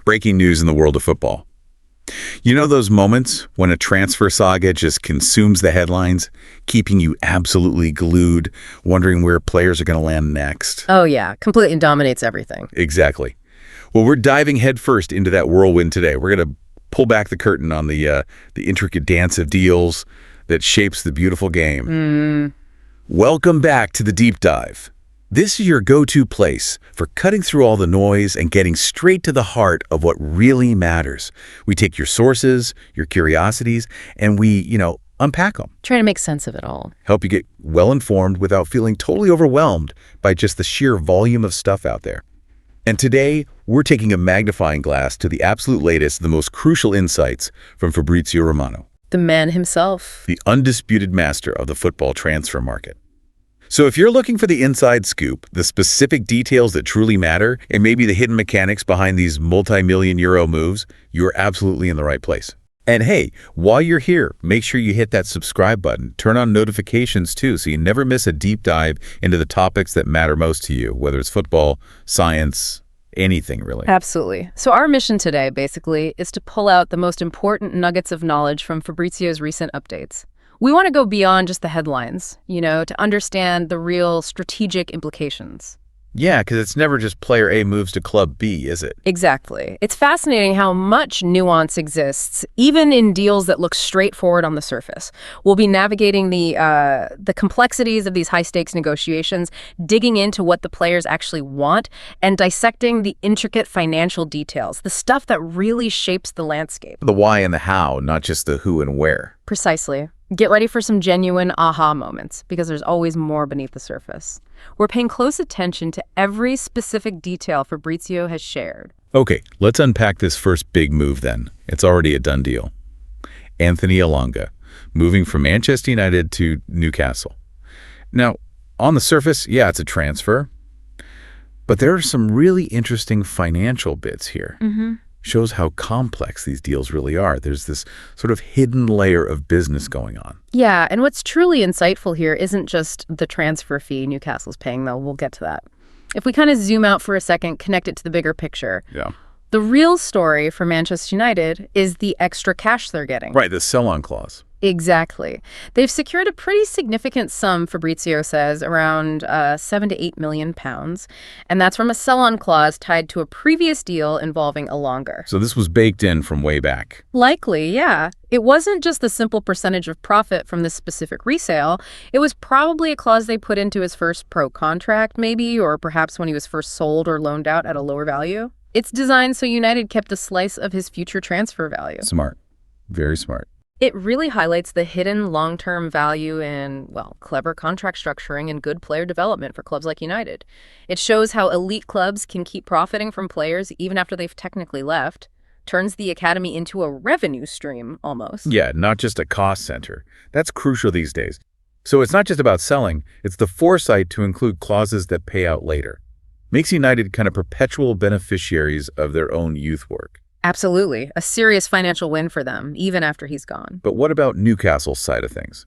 Breaking news in the world of football. You know those moments when a transfer saga just consumes the headlines, keeping you absolutely glued, wondering where players are going to land next? Oh yeah, completely dominates everything. Exactly. Well, we're diving headfirst into that whirlwind today. We're going to pull back the curtain on the intricate dance of deals that shapes the beautiful game. Welcome back to the Deep Dive. This is your go-to place for cutting through all the noise and getting straight to the heart of what really matters. We take your sources, your curiosities, and we, unpack them. Trying to make sense of it all. Help you get well-informed without feeling totally overwhelmed by just the sheer volume of stuff out there. And today, we're taking a magnifying glass to the absolute latest, the most crucial insights from Fabrizio Romano, The man himself. the undisputed master of the football transfer market. So if you're looking for the inside scoop, the specific details that truly matter, and maybe the hidden mechanics behind these multi-million euro moves, you're absolutely in the right place. And hey, while you're here, make sure you hit that subscribe button. Turn on notifications too, so you never miss a deep dive into the topics that matter most to you, whether it's football, science, anything really. Absolutely. So our mission today, basically, is to pull out the most important nuggets of knowledge from Fabrizio's recent updates. We want to go beyond just the headlines, to understand the real strategic implications. Yeah, because it's never just player A moves to club B, is it? Exactly. It's fascinating how much nuance exists, even in deals that look straightforward on the surface. We'll be navigating the complexities of these high-stakes negotiations, digging into what the players actually want, and dissecting the intricate financial details, the stuff that really shapes the landscape. The why and the how, not just the who and where. Precisely. Get ready for some genuine aha moments, because there's always more beneath the surface. We're paying close attention to every specific detail Fabrizio has shared. Okay, let's unpack this first big move then. It's already a done deal. Anthony Elanga, moving from Manchester United to Newcastle. Now, on the surface, yeah, it's a transfer, but there are some really interesting financial bits here. Shows how complex these deals really are. There's this sort of hidden layer of business going on. Yeah, and what's truly insightful here isn't just the transfer fee Newcastle's paying, though. We'll get to that. If we kind of zoom out for a second, connect it to the bigger picture. Yeah. The real story for Manchester United is the extra cash they're getting. Right, the sell-on clause. Exactly. They've secured a pretty significant sum, Fabrizio says, around £7 to £8 million, and that's from a sell-on clause tied to a previous deal involving Elanga. So this was baked in from way back. Likely, yeah. It wasn't just the simple percentage of profit from this specific resale. It was probably a clause they put into his first pro contract, maybe, or perhaps when he was first sold or loaned out at a lower value. It's designed so United kept a slice of his future transfer value. Smart. Very smart. It really highlights the hidden long-term value in, clever contract structuring and good player development for clubs like United. It shows how elite clubs can keep profiting from players even after they've technically left, turns the academy into a revenue stream, almost. Yeah, not just a cost center. That's crucial these days. So it's not just about selling, it's the foresight to include clauses that pay out later. Makes United kind of perpetual beneficiaries of their own youth work. Absolutely. A serious financial win for them, even after he's gone. But what about Newcastle's side of things?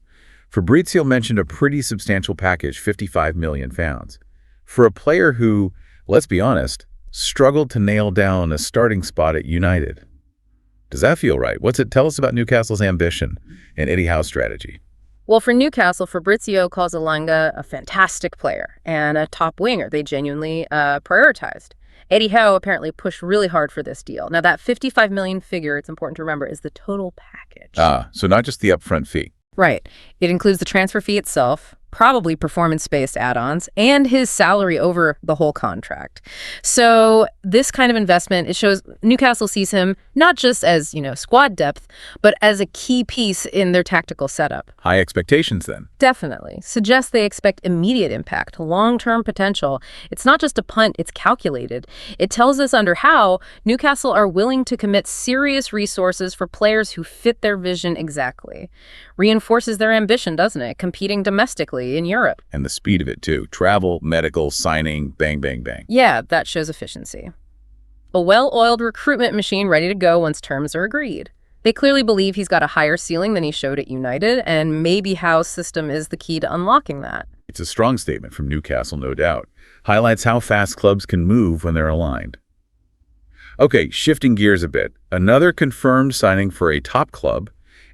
Fabrizio mentioned a pretty substantial package, £55 million, for a player who, let's be honest, struggled to nail down a starting spot at United. Does that feel right? Tell us about Newcastle's ambition and Eddie Howe's strategy. Well, for Newcastle, Fabrizio calls Elanga a fantastic player and a top winger they genuinely prioritized. Eddie Howe apparently pushed really hard for this deal. Now, that $55 million figure, it's important to remember, is the total package. So not just the upfront fee. Right. It includes the transfer fee itself, probably performance-based add-ons, and his salary over the whole contract. So this kind of investment, it shows Newcastle sees him not just as, squad depth, but as a key piece in their tactical setup. High expectations then. Definitely. Suggests they expect immediate impact, long-term potential. It's not just a punt, it's calculated. It tells us under how Newcastle are willing to commit serious resources for players who fit their vision exactly. Reinforces their ambition, doesn't it? Competing domestically in Europe. And the speed of it too. Travel, medical, signing, bang, bang, bang. Yeah, that shows efficiency. A well-oiled recruitment machine ready to go once terms are agreed. They clearly believe he's got a higher ceiling than he showed at United, and maybe Howe's system is the key to unlocking that. It's a strong statement from Newcastle, no doubt. Highlights how fast clubs can move when they're aligned. Okay, shifting gears a bit. Another confirmed signing for a top club.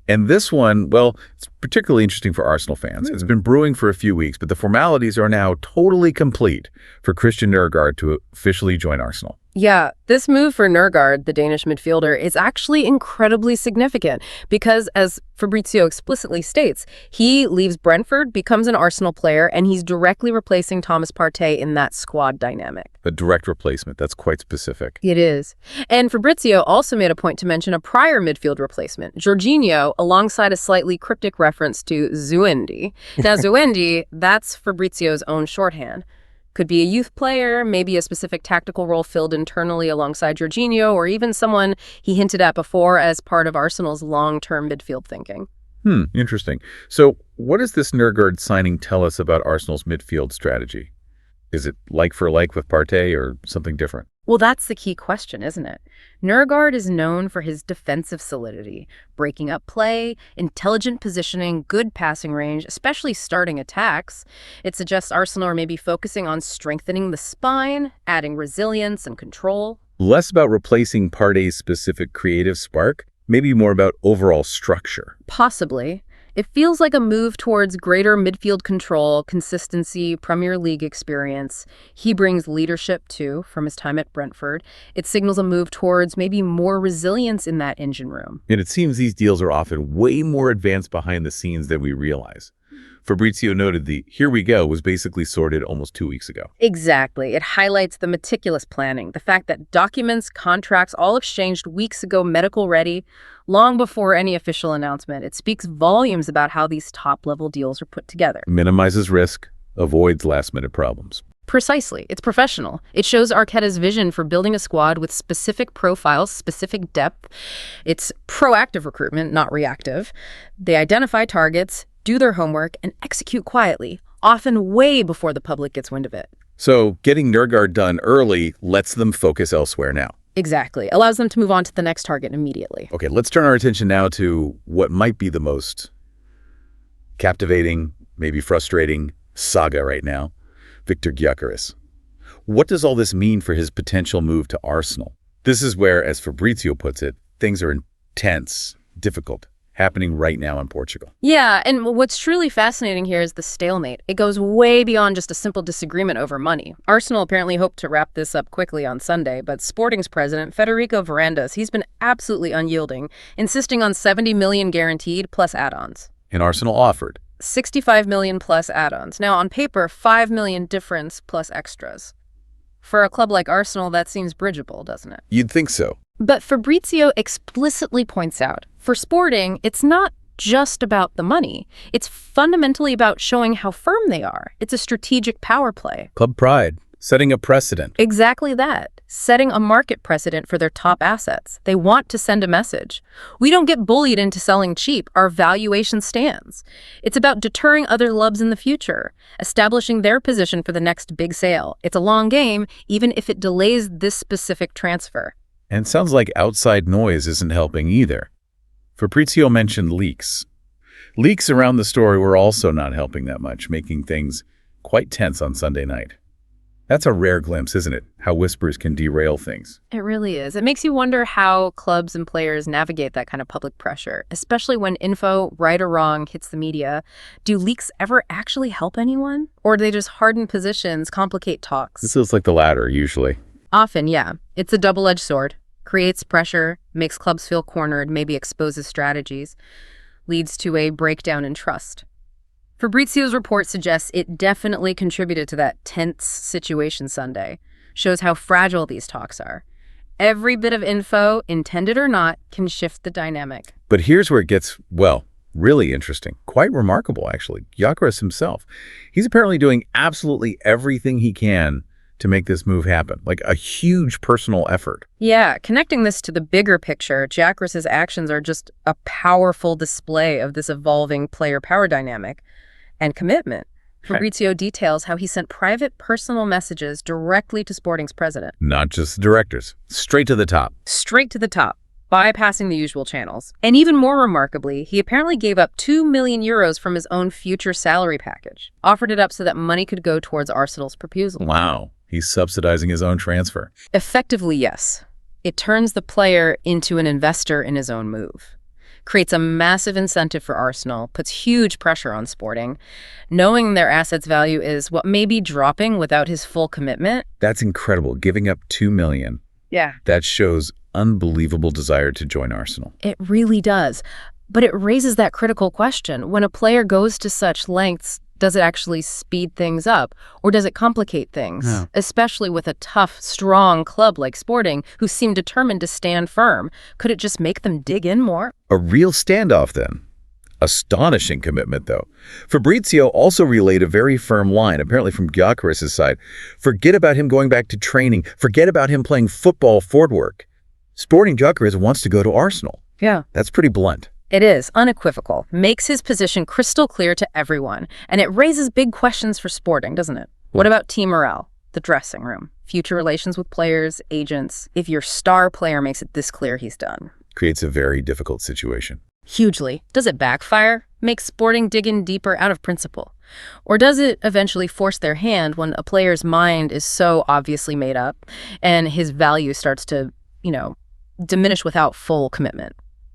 And this one, well, it's particularly interesting for Arsenal fans. It's been brewing for a few weeks, but the formalities are now totally complete for Christian Nørgaard to officially join Arsenal. Yeah, this move for Nørgaard, the Danish midfielder, is actually incredibly significant because, as Fabrizio explicitly states, he leaves Brentford, becomes an Arsenal player, and he's directly replacing Thomas Partey in that squad dynamic. A direct replacement. That's quite specific. It is. And Fabrizio also made a point to mention a prior midfield replacement, Jorginho, alongside a slightly cryptic reference to Zuendi. Now, Zuendi, that's Fabrizio's own shorthand. Could be a youth player, maybe a specific tactical role filled internally alongside Jorginho, or even someone he hinted at before as part of Arsenal's long-term midfield thinking. Interesting. So what does this Nørgaard signing tell us about Arsenal's midfield strategy? Is it like for like with Partey or something different? Well, that's the key question, isn't it? Nørgaard is known for his defensive solidity, breaking up play, intelligent positioning, good passing range, especially starting attacks. It suggests Arsenal are maybe focusing on strengthening the spine, adding resilience and control. Less about replacing Partey's specific creative spark, maybe more about overall structure. Possibly. It feels like a move towards greater midfield control, consistency, Premier League experience. He brings leadership, too, from his time at Brentford. It signals a move towards maybe more resilience in that engine room. And it seems these deals are often way more advanced behind the scenes than we realize. Fabrizio noted the "here we go" was basically sorted almost 2 weeks ago. Exactly. It highlights the meticulous planning, the fact that documents, contracts, all exchanged weeks ago, medical ready, long before any official announcement. It speaks volumes about how these top-level deals are put together. Minimizes risk, avoids last-minute problems. Precisely. It's professional. It shows Arteta's vision for building a squad with specific profiles, specific depth. It's proactive recruitment, not reactive. They identify targets, do their homework, and execute quietly, often way before the public gets wind of it. So getting Nørgaard done early lets them focus elsewhere now. Exactly. Allows them to move on to the next target immediately. Okay, let's turn our attention now to what might be the most captivating, maybe frustrating saga right now, Viktor Gyökeres. What does all this mean for his potential move to Arsenal? This is where, as Fabrizio puts it, things are intense, difficult, happening right now in Portugal. Yeah, and what's truly fascinating here is the stalemate. It goes way beyond just a simple disagreement over money. Arsenal apparently hoped to wrap this up quickly on Sunday, but Sporting's president, Federico Varandas, he's been absolutely unyielding, insisting on 70 million guaranteed plus add-ons. And Arsenal offered 65 million plus add-ons. Now, on paper, 5 million difference plus extras. For a club like Arsenal, that seems bridgeable, doesn't it? You'd think so. But Fabrizio explicitly points out, for Sporting, it's not just about the money. It's fundamentally about showing how firm they are. It's a strategic power play. Club pride, setting a precedent. Exactly that. Setting a market precedent for their top assets. They want to send a message. We don't get bullied into selling cheap. Our valuation stands. It's about deterring other clubs in the future, establishing their position for the next big sale. It's a long game, even if it delays this specific transfer. And sounds like outside noise isn't helping either. Fabrizio mentioned leaks. Leaks around the story were also not helping that much, making things quite tense on Sunday night. That's a rare glimpse, isn't it? How whispers can derail things. It really is. It makes you wonder how clubs and players navigate that kind of public pressure, especially when info, right or wrong, hits the media. Do leaks ever actually help anyone? Or do they just harden positions, complicate talks? This is like the latter, usually. Often, yeah. It's a double-edged sword. Creates pressure, makes clubs feel cornered, maybe exposes strategies, leads to a breakdown in trust. Fabrizio's report suggests it definitely contributed to that tense situation Sunday, shows how fragile these talks are. Every bit of info, intended or not, can shift the dynamic. But here's where it gets, well, really interesting. Quite remarkable, actually. Gyökeres himself. He's apparently doing absolutely everything he can to make this move happen, like a huge personal effort. Yeah, connecting this to the bigger picture, Gyökeres' actions are just a powerful display of this evolving player power dynamic and commitment. Fabrizio details how he sent private personal messages directly to Sporting's president. Not just the directors, straight to the top. Straight to the top, bypassing the usual channels. And even more remarkably, he apparently gave up 2 million euros from his own future salary package, offered it up so that money could go towards Arsenal's proposal. Wow. He's subsidizing his own transfer. Effectively, yes. It turns the player into an investor in his own move. Creates a massive incentive for Arsenal, puts huge pressure on Sporting, knowing their asset's value is what may be dropping without his full commitment. That's incredible, giving up $2 million. Yeah. That shows unbelievable desire to join Arsenal. It really does. But it raises that critical question. When a player goes to such lengths, does it actually speed things up? Or does it complicate things? No. Especially with a tough, strong club like Sporting, who seem determined to stand firm. Could it just make them dig in more? A real standoff, then. Astonishing commitment, though. Fabrizio also relayed a very firm line, apparently from Gyökeres' side. Forget about him going back to training. Forget about him playing football forward work. Sporting Gyökeres wants to go to Arsenal. Yeah. That's pretty blunt. It is unequivocal, makes his position crystal clear to everyone, and it raises big questions for Sporting, doesn't it? What about team morale, the dressing room, future relations with players, agents? If your star player makes it this clear he's done. Creates a very difficult situation. Hugely. Does it backfire? Make Sporting dig in deeper out of principle? Or does it eventually force their hand when a player's mind is so obviously made up and his value starts to, diminish without full commitment?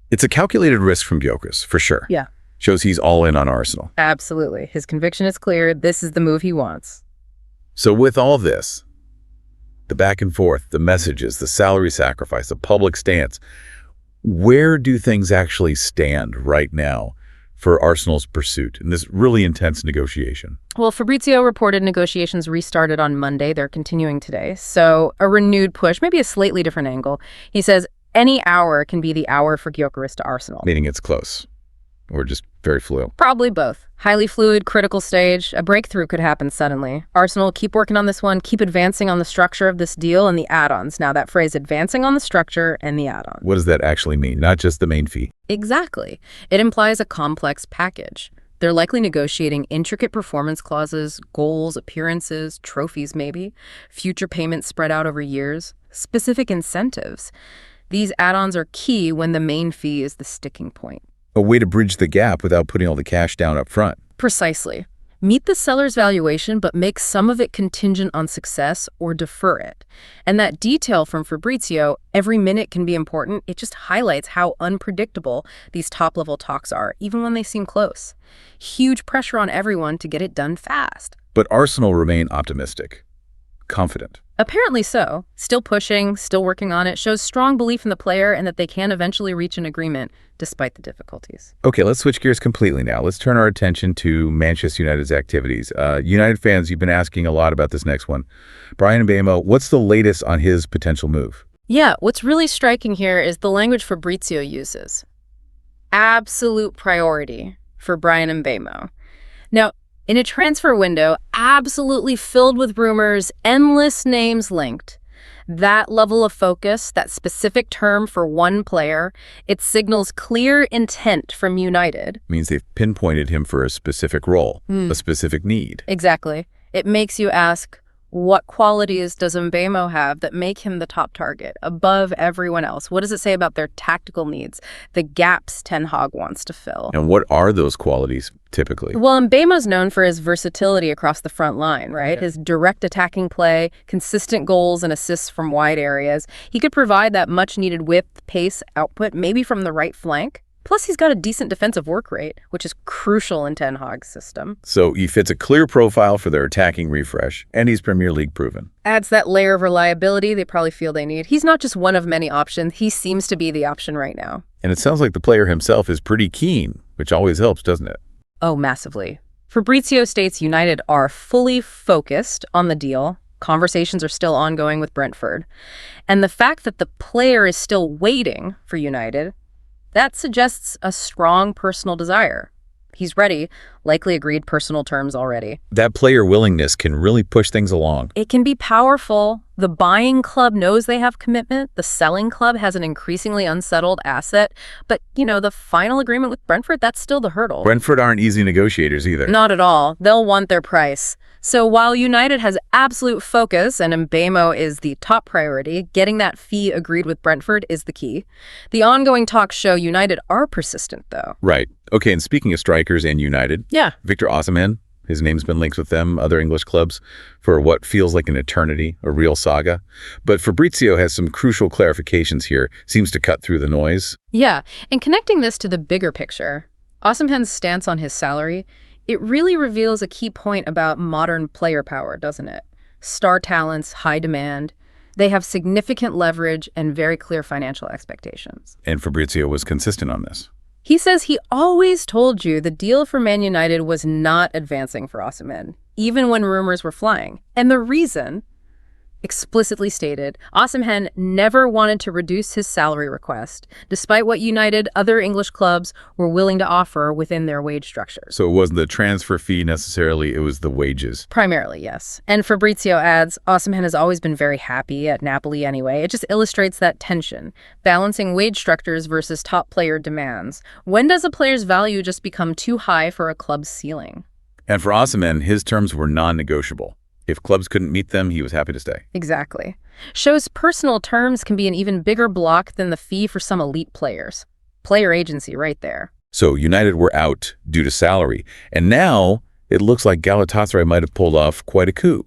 It's a calculated risk from Gyökeres, for sure. Yeah. Shows he's all in on Arsenal. Absolutely. His conviction is clear. This is the move he wants. So with all this, the back and forth, the messages, the salary sacrifice, the public stance, where do things actually stand right now for Arsenal's pursuit in this really intense negotiation? Well, Fabrizio reported negotiations restarted on Monday. They're continuing today. So a renewed push, maybe a slightly different angle. He says any hour can be the hour for Gyökeres to Arsenal. Meaning it's close, or just very fluid. Probably both. Highly fluid, critical stage. A breakthrough could happen suddenly. Arsenal, keep working on this one. Keep advancing on the structure of this deal and the add-ons. Now, that phrase, advancing on the structure and the add-on. What does that actually mean? Not just the main fee. Exactly. It implies a complex package. They're likely negotiating intricate performance clauses, goals, appearances, trophies maybe, future payments spread out over years, specific incentives. These add-ons are key when the main fee is the sticking point. A way to bridge the gap without putting all the cash down up front. Precisely. Meet the seller's valuation, but make some of it contingent on success or defer it. And that detail from Fabrizio, every minute can be important. It just highlights how unpredictable these top-level talks are, even when they seem close. Huge pressure on everyone to get it done fast. But Arsenal remain optimistic, confident. Apparently so. Still pushing, still working on it, shows strong belief in the player and that they can eventually reach an agreement despite the difficulties. Okay, let's switch gears completely now. Let's turn our attention to Manchester United's activities. United fans, you've been asking a lot about this next one. Bryan Mbeumo, what's the latest on his potential move? Yeah, what's really striking here is the language Fabrizio uses. Absolute priority for Bryan Mbeumo. Now, in a transfer window absolutely filled with rumors, endless names linked, that level of focus, that specific term for one player, it signals clear intent from United. Means they've pinpointed him for a specific role, a specific need. Exactly. It makes you ask, what qualities does Mbeumo have that make him the top target, above everyone else? What does it say about their tactical needs, the gaps Ten Hag wants to fill? And what are those qualities typically? Well, Mbeumo's known for his versatility across the front line, right? His direct attacking play, consistent goals and assists from wide areas. He could provide that much-needed width, pace, output, maybe from the right flank. Plus, he's got a decent defensive work rate, which is crucial in Ten Hag's system. So he fits a clear profile for their attacking refresh, and he's Premier League proven. Adds that layer of reliability they probably feel they need. He's not just one of many options. He seems to be the option right now. And it sounds like the player himself is pretty keen, which always helps, doesn't it? Oh, massively. Fabrizio states United are fully focused on the deal. Conversations are still ongoing with Brentford. And the fact that the player is still waiting for United, that suggests a strong personal desire. He's ready, likely agreed personal terms already. That player willingness can really push things along. It can be powerful. The buying club knows they have commitment. The selling club has an increasingly unsettled asset. But, the final agreement with Brentford, that's still the hurdle. Brentford aren't easy negotiators either. Not at all. They'll want their price. So while United has absolute focus and Mbeumo is the top priority, getting that fee agreed with Brentford is the key. The ongoing talks show United are persistent, though. Right. Okay, and speaking of strikers and United, Yeah. Victor Osimhen, His name's been linked with them, other English clubs, for what feels like an eternity, a real saga. But Fabrizio has some crucial clarifications here, seems to cut through the noise. Yeah, and connecting this to the bigger picture, Osimhen's stance on his salary, it really reveals a key point about modern player power, doesn't it? Star talents, high demand. They have significant leverage and very clear financial expectations. And Fabrizio was consistent on this. He says he always told you the deal for Man United was not advancing for Osimhen, even when rumors were flying. And the reason, explicitly stated, Osimhen never wanted to reduce his salary request, despite what United, other English clubs, were willing to offer within their wage structures. So it wasn't the transfer fee necessarily, it was the wages. Primarily, yes. And Fabrizio adds, Osimhen has always been very happy at Napoli anyway. It just illustrates that tension, balancing wage structures versus top player demands. When does a player's value just become too high for a club's ceiling? And for Osimhen, his terms were non-negotiable. If clubs couldn't meet them, he was happy to stay. Exactly. Shows personal terms can be an even bigger block than the fee for some elite players. Player agency right there. So United were out due to salary, and now it looks like Galatasaray might have pulled off quite a coup,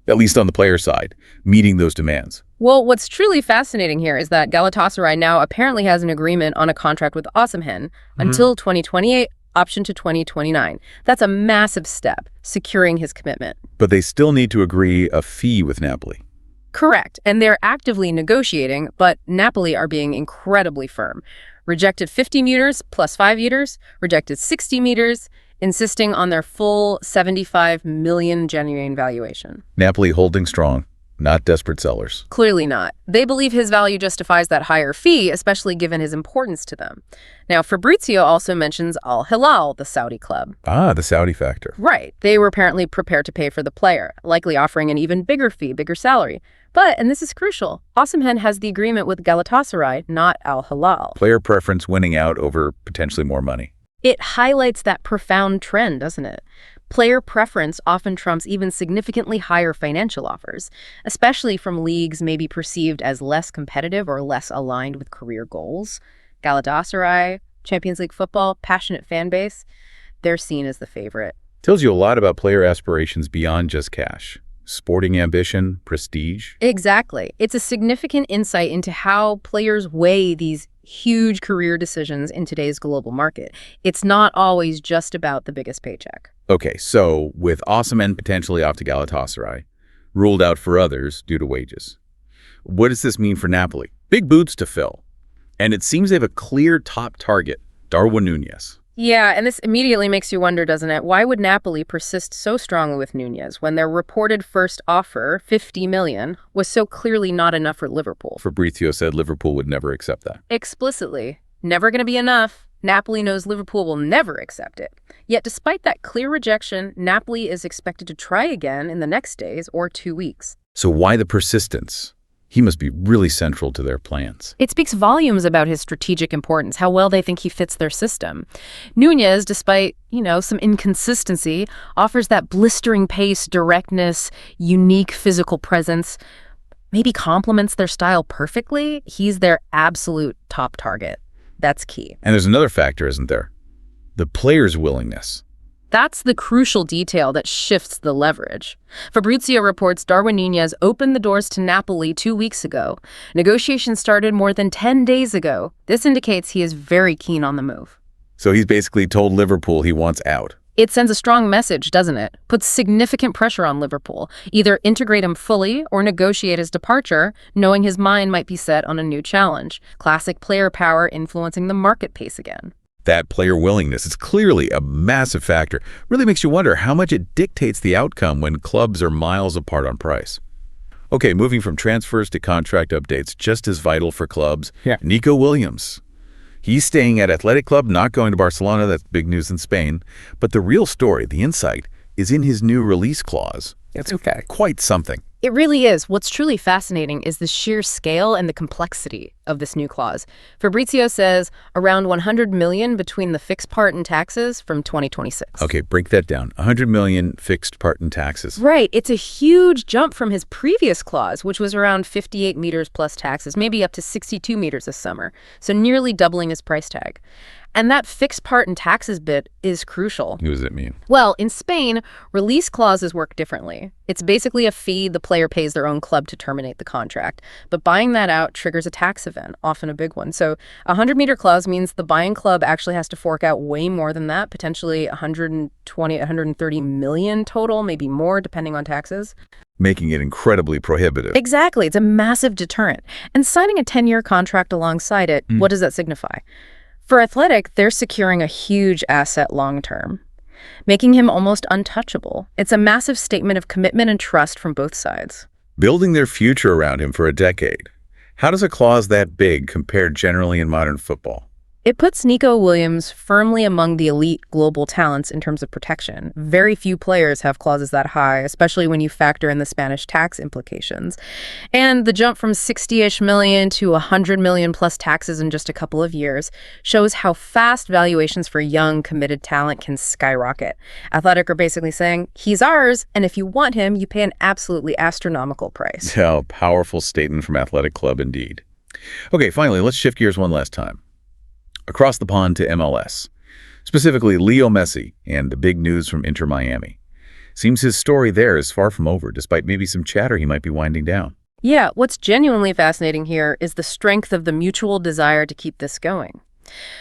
at least on the player side, meeting those demands. Well, what's truly fascinating here is that Galatasaray now apparently has an agreement on a contract with Osimhen until 2028, option to 2029. That's a massive step, securing his commitment. But they still need to agree a fee with Napoli. Correct, and they're actively negotiating, but Napoli are being incredibly firm. Rejected 50 meters plus 5 meters, rejected 60 meters, insisting on their full 75 million genuine valuation. Napoli holding strong, not desperate sellers. Clearly not. They believe his value justifies that higher fee, especially given his importance to them. Now, Fabrizio also mentions Al Hilal, the Saudi club. Ah, the Saudi factor. Right. They were apparently prepared to pay for the player, likely offering an even bigger fee, bigger salary. But, and this is crucial, Osimhen has the agreement with Galatasaray, not Al Hilal. Player preference winning out over potentially more money. It highlights that profound trend, doesn't it? Player preference often trumps even significantly higher financial offers, especially from leagues maybe perceived as less competitive or less aligned with career goals. Galatasaray, Champions League football, passionate fan base, they're seen as the favorite. Tells you a lot about player aspirations beyond just cash. Sporting ambition, prestige. Exactly. It's a significant insight into how players weigh these huge career decisions in today's global market. It's not always just about the biggest paycheck. Okay, so with Osimhen potentially off to Galatasaray, ruled out for others due to wages. What does this mean for Napoli? Big boots to fill. And it seems they have a clear top target, Darwin Núñez. Yeah, and this immediately makes you wonder, doesn't it? Why would Napoli persist so strongly with Núñez when their reported first offer, 50 million, was so clearly not enough for Liverpool? Fabrizio said Liverpool would never accept that. Explicitly. Never going to be enough. Napoli knows Liverpool will never accept it. Yet despite that clear rejection, Napoli is expected to try again in the next days or 2 weeks. So why the persistence? He must be really central to their plans. It speaks volumes about his strategic importance, how well they think he fits their system. Núñez, despite, some inconsistency, offers that blistering pace, directness, unique physical presence, maybe complements their style perfectly. He's their absolute top target. That's key. And there's another factor, isn't there? The player's willingness. That's the crucial detail that shifts the leverage. Fabrizio reports Darwin Núñez opened the doors to Napoli 2 weeks ago. Negotiations started more than 10 days ago. This indicates he is very keen on the move. So he's basically told Liverpool he wants out. It sends a strong message, doesn't it? Puts significant pressure on Liverpool. Either integrate him fully or negotiate his departure, knowing his mind might be set on a new challenge. Classic player power influencing the market pace again. That player willingness is clearly a massive factor. Really makes you wonder how much it dictates the outcome when clubs are miles apart on price. Okay, moving from transfers to contract updates, just as vital for clubs. Yeah. Nico Williams. He's staying at Athletic Club, not going to Barcelona. That's big news in Spain. But the real story, the insight, is in his new release clause. It's okay. Quite something. It really is. What's truly fascinating is the sheer scale and the complexity of this new clause. Fabrizio says around 100 million between the fixed part and taxes from 2026. Okay, break that down. 100 million fixed part and taxes. Right. It's a huge jump from his previous clause, which was around 58 meters plus taxes, maybe up to 62 meters this summer. So nearly doubling his price tag. And that fixed part and taxes bit is crucial. What does it mean? Well, in Spain, release clauses work differently. It's basically a fee the player pays their own club to terminate the contract. But buying that out triggers a tax event, often a big one. So a 100-meter clause means the buying club actually has to fork out way more than that, potentially 120, 130 million total, maybe more, depending on taxes. Making it incredibly prohibitive. Exactly. It's a massive deterrent. And signing a 10-year contract alongside it, what does that signify? For Athletic, they're securing a huge asset long-term, making him almost untouchable. It's a massive statement of commitment and trust from both sides. Building their future around him for a decade. How does a clause that big compare generally in modern football? It puts Nico Williams firmly among the elite global talents in terms of protection. Very few players have clauses that high, especially when you factor in the Spanish tax implications. And the jump from 60-ish million to 100 million plus taxes in just a couple of years shows how fast valuations for young, committed talent can skyrocket. Athletic are basically saying, he's ours, and if you want him, you pay an absolutely astronomical price. Yeah, a powerful statement from Athletic Club indeed. Okay, finally, let's shift gears one last time. Across the pond to MLS, specifically Leo Messi and the big news from Inter Miami. Seems his story there is far from over, despite maybe some chatter he might be winding down. Yeah, what's genuinely fascinating here is the strength of the mutual desire to keep this going.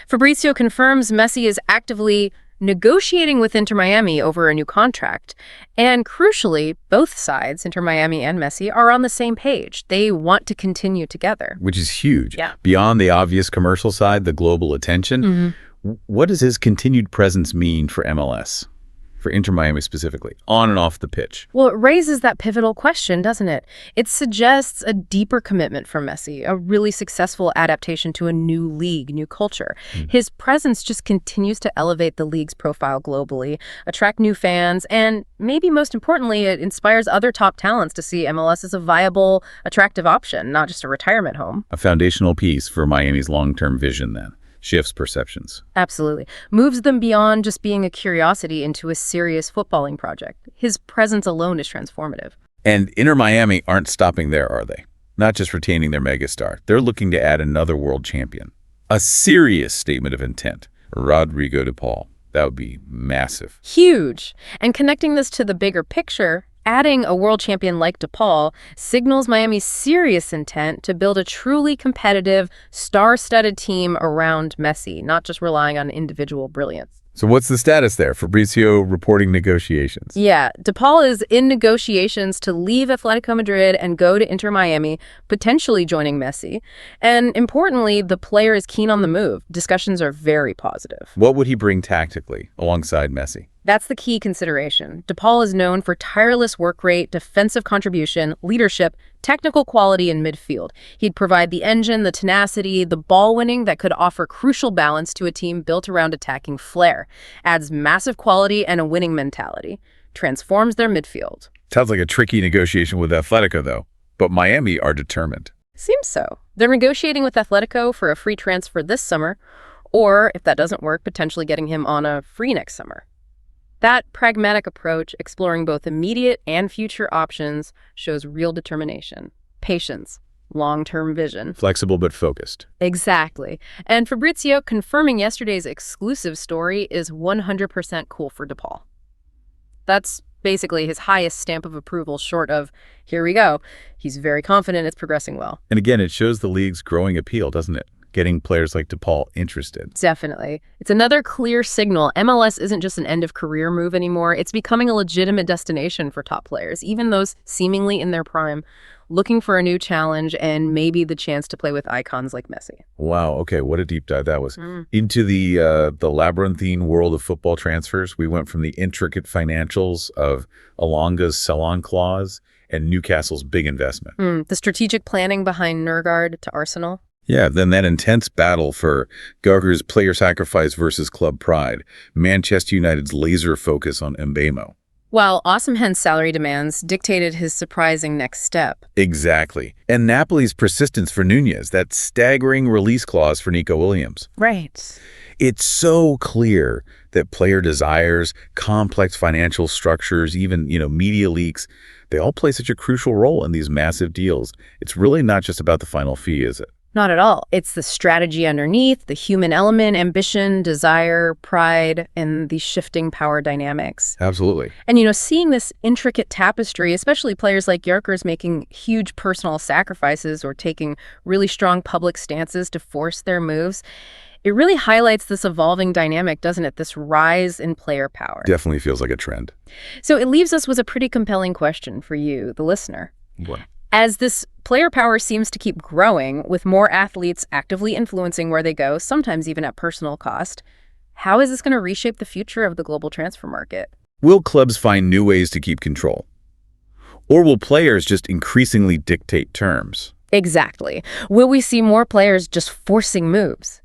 Fabrizio confirms Messi is actively negotiating with Inter Miami over a new contract. And crucially, both sides, Inter Miami and Messi, are on the same page. They want to continue together. Which is huge. Yeah. Beyond the obvious commercial side, the global attention, what does his continued presence mean for MLS? For Inter Miami specifically, on and off the pitch? Well, it raises that pivotal question, doesn't it? It suggests a deeper commitment from Messi, a really successful adaptation to a new league, new culture. His presence just continues to elevate the league's profile globally, attract new fans, and maybe most importantly, it inspires other top talents to see MLS as a viable, attractive option, not just a retirement home. A foundational piece for Miami's long-term vision then. Shifts perceptions. Absolutely. Moves them beyond just being a curiosity into a serious footballing project. His presence alone is transformative. And Inter Miami aren't stopping there, are they? Not just retaining their megastar. They're looking to add another world champion. A serious statement of intent. Rodrigo de Paul. That would be massive. Huge. And connecting this to the bigger picture, adding a world champion like DePaul signals Miami's serious intent to build a truly competitive, star-studded team around Messi, not just relying on individual brilliance. So what's the status there? Fabrizio reporting negotiations. Yeah, DePaul is in negotiations to leave Atletico Madrid and go to Inter Miami, potentially joining Messi. And importantly, the player is keen on the move. Discussions are very positive. What would he bring tactically alongside Messi? That's the key consideration. DePaul is known for tireless work rate, defensive contribution, leadership, technical quality in midfield. He'd provide the engine, the tenacity, the ball winning that could offer crucial balance to a team built around attacking flair. Adds massive quality and a winning mentality. Transforms their midfield. Sounds like a tricky negotiation with Atletico, though. But Miami are determined. Seems so. They're negotiating with Atletico for a free transfer this summer, or, if that doesn't work, potentially getting him on a free next summer. That pragmatic approach, exploring both immediate and future options, shows real determination, patience, long-term vision. Flexible but focused. Exactly. And Fabrizio confirming yesterday's exclusive story is 100% cool for DePaul. That's basically his highest stamp of approval short of, here we go. He's very confident it's progressing well. And again, it shows the league's growing appeal, doesn't it? Getting players like DePaul interested. Definitely. It's another clear signal. MLS isn't just an end-of-career move anymore. It's becoming a legitimate destination for top players, even those seemingly in their prime, looking for a new challenge and maybe the chance to play with icons like Messi. Wow, okay, what a deep dive that was. Into the labyrinthine world of football transfers, we went from the intricate financials of Elonga's sell-on clause and Newcastle's big investment. The strategic planning behind Nørgaard to Arsenal. Yeah, then that intense battle for Gallagher's player sacrifice versus club pride, Manchester United's laser focus on Mbemo. While Osimhen's salary demands dictated his surprising next step. Exactly. And Napoli's persistence for Nunez, that staggering release clause for Nico Williams. Right. It's so clear that player desires, complex financial structures, even, media leaks, they all play such a crucial role in these massive deals. It's really not just about the final fee, is it? Not at all. It's the strategy underneath, the human element, ambition, desire, pride, and these shifting power dynamics. Absolutely. And, seeing this intricate tapestry, especially players like Yerkers making huge personal sacrifices or taking really strong public stances to force their moves, it really highlights this evolving dynamic, doesn't it? This rise in player power. Definitely feels like a trend. So it leaves us with a pretty compelling question for you, the listener. What? As this player power seems to keep growing, with more athletes actively influencing where they go, sometimes even at personal cost, how is this going to reshape the future of the global transfer market? Will clubs find new ways to keep control? Or will players just increasingly dictate terms? Exactly. Will we see more players just forcing moves?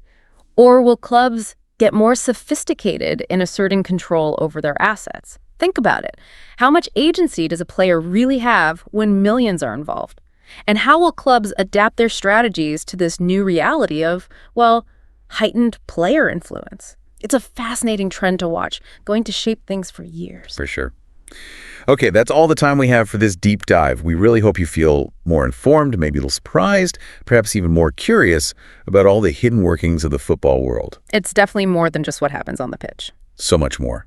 Or will clubs get more sophisticated in asserting control over their assets? Think about it. How much agency does a player really have when millions are involved? And how will clubs adapt their strategies to this new reality of, well, heightened player influence? It's a fascinating trend to watch, going to shape things for years. For sure. Okay, that's all the time we have for this deep dive. We really hope you feel more informed, maybe a little surprised, perhaps even more curious about all the hidden workings of the football world. It's definitely more than just what happens on the pitch. So much more.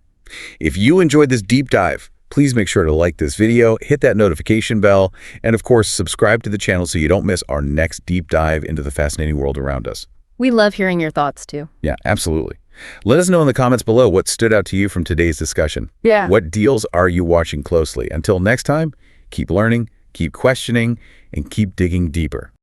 If you enjoyed this deep dive, please make sure to like this video, hit that notification bell, and of course, subscribe to the channel so you don't miss our next deep dive into the fascinating world around us. We love hearing your thoughts, too. Yeah, absolutely. Let us know in the comments below what stood out to you from today's discussion. Yeah. What deals are you watching closely? Until next time, keep learning, keep questioning, and keep digging deeper.